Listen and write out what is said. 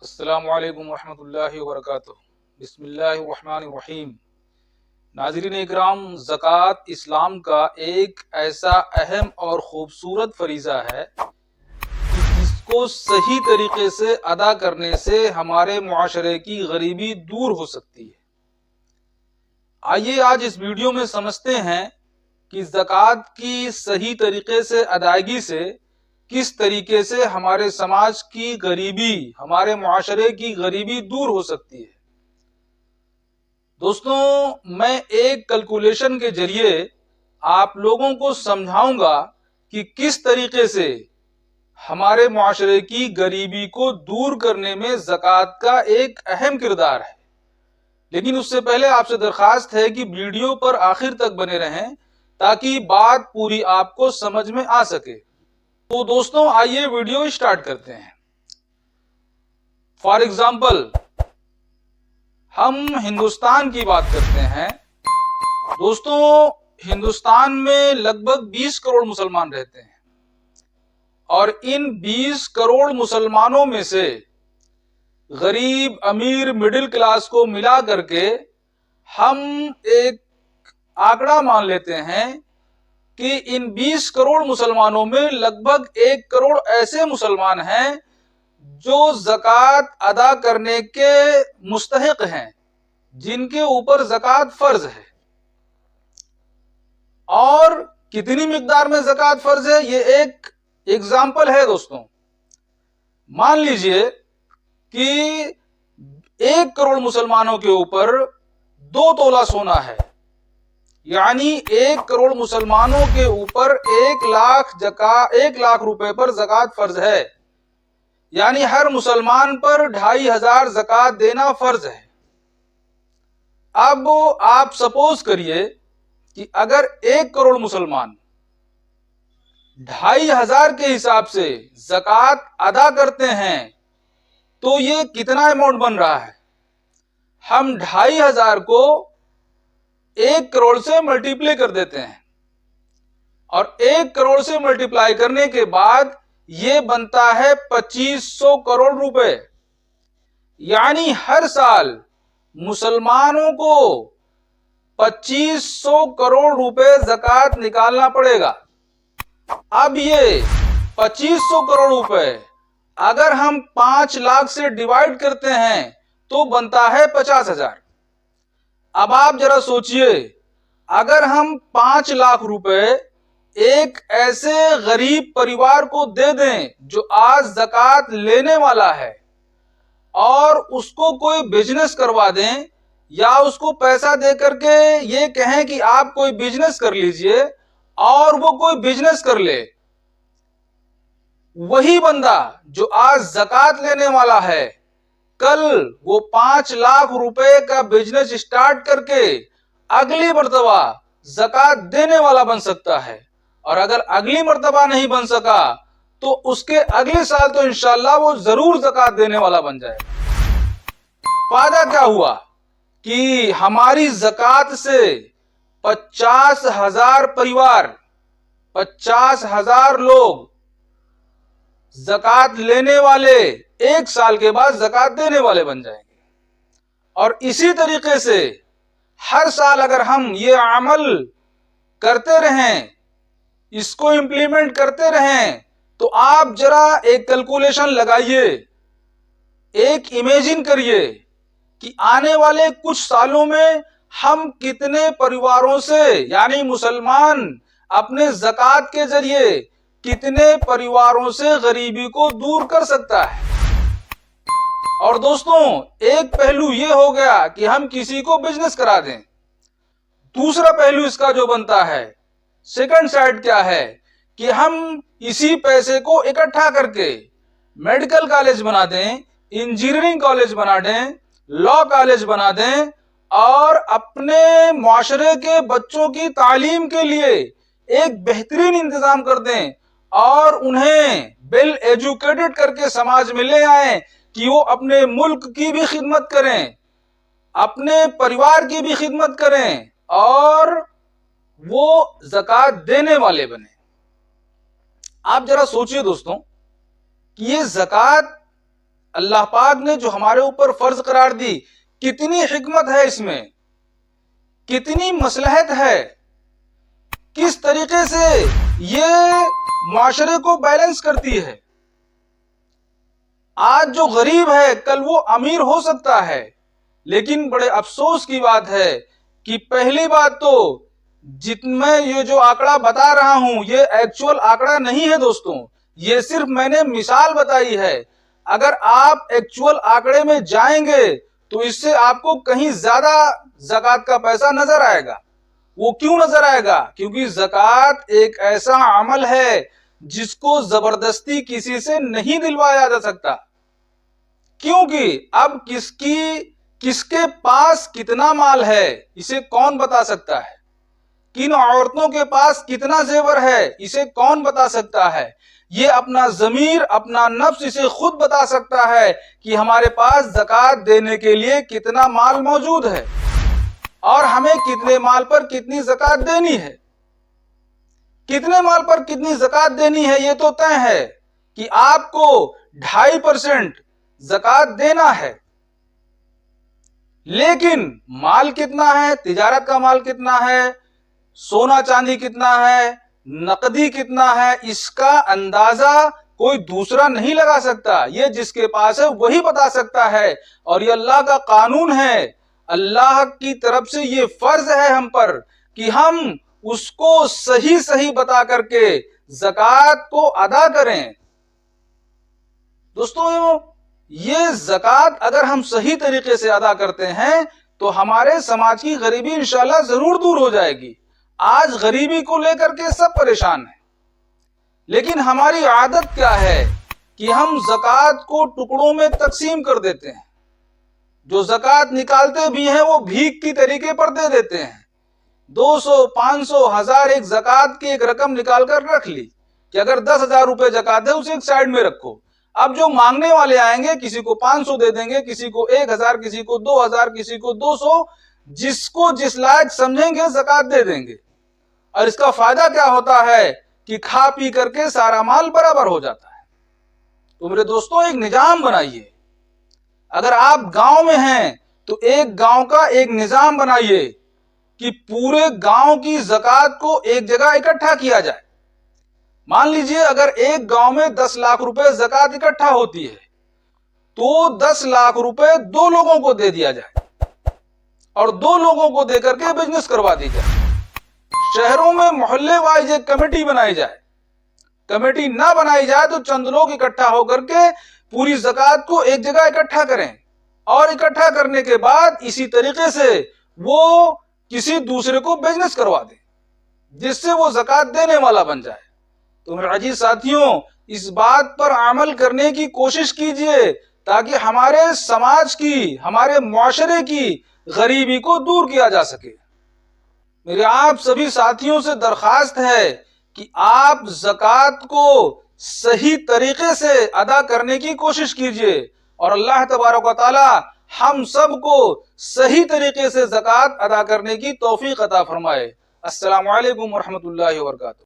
अस्सलामुअलैकुम वरहमतुल्लाहि वबरकातुहू। बिस्मिल्लाहिर्रहमानिर्रहीम। नाज़रीन इकराम, ज़कात इस्लाम का एक ऐसा अहम और ख़ूबसूरत फरीज़ा है कि जिसको सही तरीके से अदा करने से हमारे मुआशरे की गरीबी दूर हो सकती है। आइए आज इस वीडियो में समझते हैं कि ज़कात की सही तरीके से अदायगी से किस तरीके से हमारे समाज की गरीबी, हमारे मुआशरे की गरीबी दूर हो सकती है। दोस्तों, मैं एक कैलकुलेशन के जरिए आप लोगों को समझाऊंगा कि किस तरीके से हमारे मुआशरे की गरीबी को दूर करने में ज़कात का एक अहम किरदार है। लेकिन उससे पहले आपसे दरखास्त है कि वीडियो पर आखिर तक बने रहें ताकि बात पूरी आपको समझ में आ सके। तो दोस्तों, आइए वीडियो स्टार्ट करते हैं। फॉर एग्जाम्पल, हम हिंदुस्तान की बात करते हैं। दोस्तों, हिंदुस्तान में लगभग 20 करोड़ मुसलमान रहते हैं और इन 20 करोड़ मुसलमानों में से गरीब, अमीर, मिडिल क्लास को मिला करके हम एक आंकड़ा मान लेते हैं कि इन 20 करोड़ मुसलमानों में लगभग 1 करोड़ ऐसे मुसलमान हैं जो ज़कात अदा करने के मुस्तहिक हैं, जिनके ऊपर ज़कात फर्ज है। और कितनी मिकदार में ज़कात फर्ज है, ये एक एग्जाम्पल है। दोस्तों, मान लीजिए कि 1 करोड़ मुसलमानों के ऊपर 2 तोला सोना है, यानी 1 करोड़ मुसलमानों के ऊपर 1 लाख रुपए पर ज़कात फर्ज है, यानी हर मुसलमान पर 2500 ज़कात देना फर्ज है। अब आप सपोज करिए कि अगर 1 करोड़ मुसलमान 2500 के हिसाब से ज़कात अदा करते हैं तो ये कितना अमाउंट बन रहा है। हम 2500 को 1 करोड़ से मल्टीप्लाई कर देते हैं और 1 करोड़ से मल्टीप्लाई करने के बाद ये बनता है 2500 करोड़ रुपए। यानी हर साल मुसलमानों को 2500 करोड़ रुपए ज़कात निकालना पड़ेगा। अब ये 2500 करोड़ रुपए अगर हम 5 लाख से डिवाइड करते हैं तो बनता है 50,000। अब आप जरा सोचिए, अगर हम 5 लाख रुपए एक ऐसे गरीब परिवार को दे दें जो आज ज़कात लेने वाला है और उसको कोई बिजनेस करवा दें या उसको पैसा दे करके ये कहें कि आप कोई बिजनेस कर लीजिए और वो कोई बिजनेस कर ले, वही बंदा जो आज ज़कात लेने वाला है कल वो 5 लाख रुपए का बिजनेस स्टार्ट करके अगली मर्तबा ज़कात देने वाला बन सकता है। और अगर अगली मर्तबा नहीं बन सका तो उसके अगले साल तो इंशाल्लाह वो जरूर ज़कात देने वाला बन जाएगा। फायदा क्या हुआ कि हमारी ज़कात से 50,000 परिवार, 50,000 लोग ज़कात लेने वाले 1 साल के बाद ज़कात देने वाले बन जाएंगे। और इसी तरीके से हर साल अगर हम ये अमल करते रहें, इसको इंप्लीमेंट करते रहें, तो आप जरा एक कैलकुलेशन लगाइए, एक इमेजिन करिए कि आने वाले कुछ सालों में हम कितने परिवारों से, यानी मुसलमान अपने ज़कात के जरिए कितने परिवारों से गरीबी को दूर कर सकता है। और दोस्तों, एक पहलू ये हो गया कि हम किसी को बिजनेस करा दें। दूसरा पहलू इसका जो बनता है, सेकंड साइड क्या है कि हम इसी पैसे को इकट्ठा करके मेडिकल कॉलेज बना दें, इंजीनियरिंग कॉलेज बना दें, लॉ कॉलेज बना दें और अपने मुआशरे के बच्चों की तालीम के लिए एक बेहतरीन इंतजाम कर दें और उन्हें वेल एजुकेटेड करके समाज में ले आए कि वो अपने मुल्क की भी खिदमत करें, अपने परिवार की भी खिदमत करें और वो ज़कात देने वाले बने। आप जरा सोचिए दोस्तों कि ये ज़कात अल्लाह पाक ने जो हमारे ऊपर फर्ज करार दी, कितनी हिकमत है इसमें, कितनी मसलहत है, किस तरीके से ये माशरे को बैलेंस करती है। आज जो गरीब है कल वो अमीर हो सकता है, लेकिन बड़े अफसोस की बात है कि पहली बात तो मैं ये जो आंकड़ा बता रहा हूं ये एक्चुअल आंकड़ा नहीं है दोस्तों, ये सिर्फ मैंने मिसाल बताई है। अगर आप एक्चुअल आंकड़े में जाएंगे तो इससे आपको कहीं ज्यादा ज़कात का पैसा नजर आएगा। वो क्यों नजर आएगा? क्योंकि ज़कात एक ऐसा अमल है जिसको जबरदस्ती किसी से नहीं दिलवाया जा सकता। क्योंकि अब किसके पास कितना माल है इसे कौन बता सकता है, किन औरतों के पास कितना जेवर है इसे कौन बता सकता है। ये अपना जमीर, अपना नफ्स इसे खुद बता सकता है कि हमारे पास ज़कात देने के लिए कितना माल मौजूद है और हमें कितने माल पर कितनी ज़कात देनी है। कितने माल पर कितनी ज़कात देनी है ये तो तय है कि आपको 2.5% ज़कात देना है, लेकिन माल कितना है, तिजारत का माल कितना है, सोना चांदी कितना है, नकदी कितना है, इसका अंदाजा कोई दूसरा नहीं लगा सकता। ये जिसके पास है वही बता सकता है और ये अल्लाह का कानून है। अल्लाह की तरफ से ये फर्ज है हम पर कि हम उसको सही सही बता करके ज़कात को अदा करें। दोस्तों, ये ज़कात अगर हम सही तरीके से अदा करते हैं तो हमारे समाज की गरीबी इंशाल्लाह जरूर दूर हो जाएगी। आज गरीबी को लेकर के सब परेशान हैं, लेकिन हमारी आदत क्या है कि हम ज़कात को टुकड़ों में तकसीम कर देते हैं। जो ज़कात निकालते भी हैं वो भीख की तरीके पर दे देते हैं। 200, 500, 1000 एक ज़कात की एक रकम निकाल कर रख ली कि अगर 10,000 रुपए ज़कात है उसे एक साइड में रखो। अब जो मांगने वाले आएंगे किसी को 500 दे देंगे, किसी को 1000, किसी को 2000, किसी को 200, जिसको जिस लायक समझेंगे ज़कात दे देंगे। और इसका फायदा क्या होता है कि खा पी करके सारा माल बराबर हो जाता है। तो मेरे दोस्तों, एक निजाम बनाइए। अगर आप गांव में हैं तो एक गांव का एक निजाम बनाइए कि पूरे गांव की ज़कात को एक जगह इकट्ठा किया जाए। मान लीजिए अगर एक गांव में 10 लाख रुपए ज़कात इकट्ठा होती है तो 10 लाख रुपए 2 लोगों को दे दिया जाए और 2 लोगों को देकर के बिजनेस करवा दी जाए। शहरों में मोहल्ले वाइज एक कमेटी बनाई जाए। कमेटी ना बनाई जाए तो चंद लोग इकट्ठा होकर के पूरी ज़कात को एक जगह इकट्ठा करें और इकट्ठा करने के बाद इसी तरीके से वो किसी दूसरे को बिजनेस करवा दें जिससे वो ज़कात देने वाला बन जाए। तो मेरे अजीज साथियों, इस बात पर अमल करने की कोशिश कीजिए ताकि हमारे समाज की, हमारे मुआशरे की गरीबी को दूर किया जा सके। मेरे आप सभी साथियों से दरखास्त है कि आप ज़कात को सही तरीके से अदा करने की कोशिश कीजिए और अल्लाह तबारक व तआला हम सबको सही तरीके से ज़कात अदा करने की तौफीक अता फरमाए। अस्सलामु अलैकुम व रहमतुल्लाहि व बरकातुहू।